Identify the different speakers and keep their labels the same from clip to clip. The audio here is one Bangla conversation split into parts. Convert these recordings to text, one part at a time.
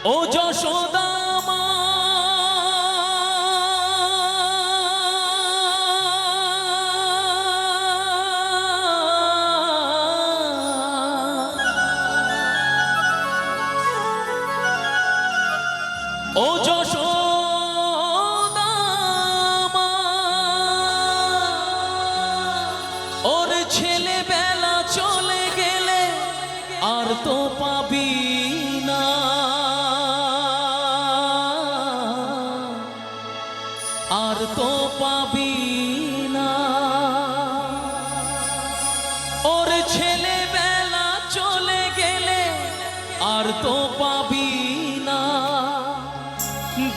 Speaker 1: ও যশোদা মা, ও যশোদা মা, ওর ছেলেবেলা চলে গেলে আর তো পাবি না, আর তো পাবি না। ওর ছেলেবেলা চলে গেলে আর তো পাবি না।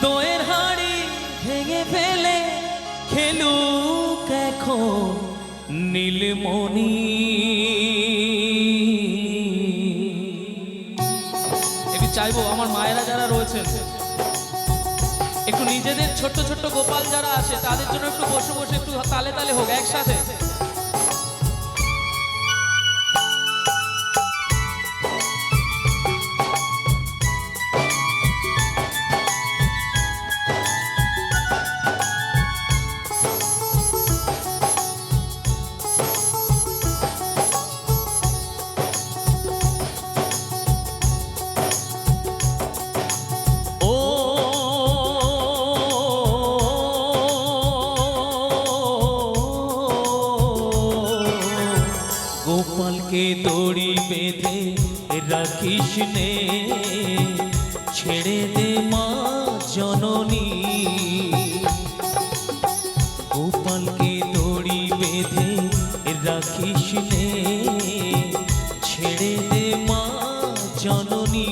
Speaker 1: দইয়ের হাঁড়ি ভেঙে ফেলে খেলুক এখন নীলমণি। একটু চাইবো আমার মায়েরা যারা রয়েছেন একটু নিজেদের ছোট্ট ছোট্ট গোপাল যারা আছে তাদের জন্য একটু বসে বসে একটু তালে তালে হোক একসাথে। গোপালকে দড়ি বেঁধে রাখিস নে, ছেড়ে দে মা জননী। গোপালকে দড়ি বেঁধে রাখিস নে, ছেড়ে দে মা জননী।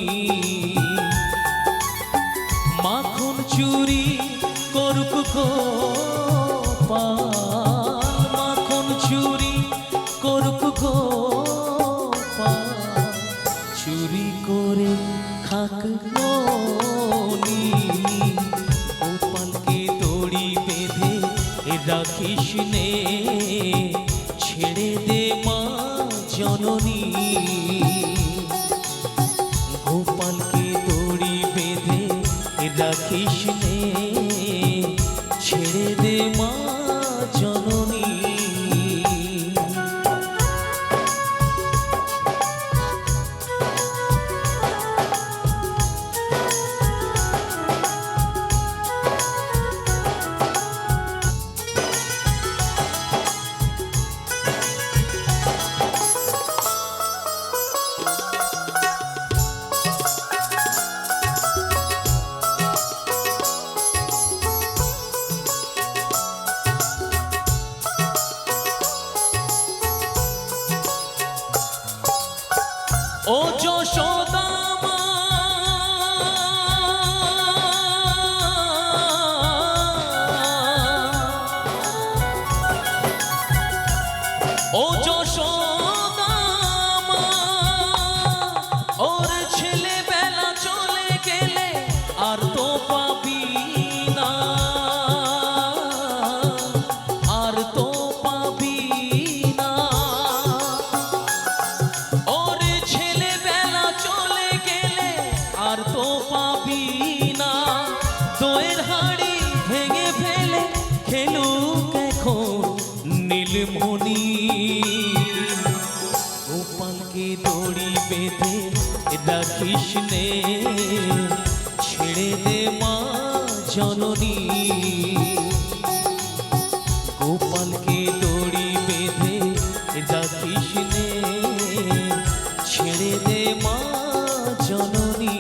Speaker 1: মাখন চুরি করুক গোপাল, মাখন চুরি করুক গোপাল, চুরি করে খাক ননি। গোপালকে দড়ি বেঁধে রাখিস নে, ছেড়ে দে মা জননী। গোপালকে দড়ি বেঁধে রাখিস নে, ছেড়ে দে মা জননী। ও যশোদা মা, ও যশোদা মা, ওর ছেলেবেলা চলে গেলে আর তো পাবি না, আর তো পাবি না। ওর ছেলেবেলা চলে গেলে আর তো পাবি না। দইয়ের হাঁড়ি ভেঙে ফেলে খেলুক এখন নীলমণি। গোপালকে দড়ি বেঁধে রাখিস নে, ছেড়ে দে মা জননী। গোপালকে দড়ি বেঁধে রাখিস নে, ছেড়ে দে মা জননী।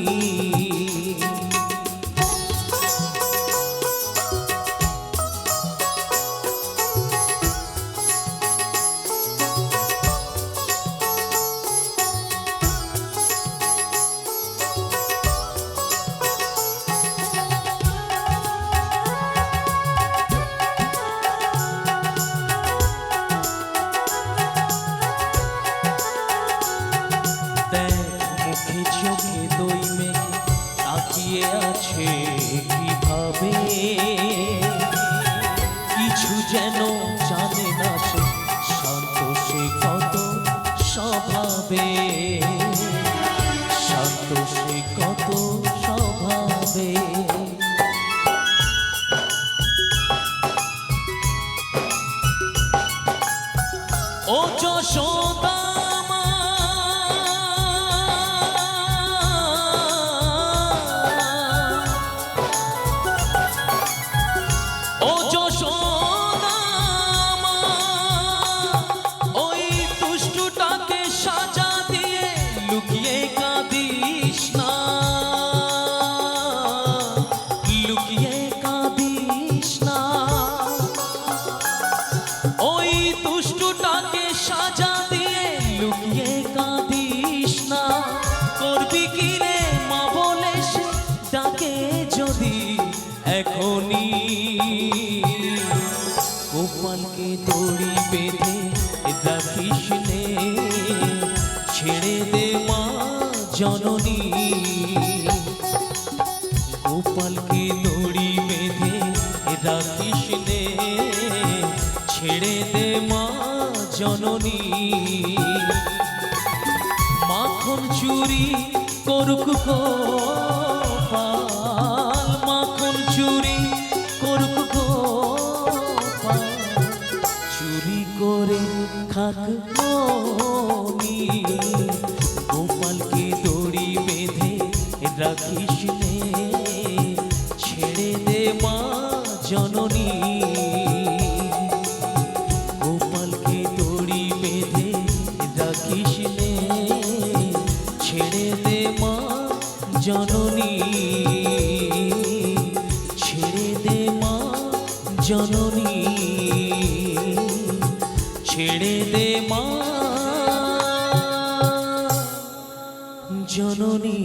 Speaker 1: ও যশোদা মা, ও যশোদা মা, ওই দুষ্টুটাকে সাজা দিয়ে লুকিয়ে কাঁদিস না, লুকিয়ে কাঁদিস না। ওই দুষ্টুটাকে সাজা দিয়ে লুকিয়ে কাঁদিস না। করবি কি রে মা বলে সে ডাকে যদি এখনই, গোপালকে দড়ি বেঁধে রাখিস নে, ছেড়ে দে মা জননী। গোপালকে দড়ি বেঁধে রাখিস নে, ছেড়ে দে মা জননী। মাখন চুরি করুক গোপাল, মাখন চুরি করুক গোপাল, চুরি করে খাক মনি। গোপালকে দড়ি বেঁধে রাখিস নে, ছেড়ে দে মা জননী। গোপালকে দড়ি বেঁধে রাখিস নে, ছেড়ে দে মা জননী, ছেড়ে দে মা জননী, ছেড়ে দে মা জননী।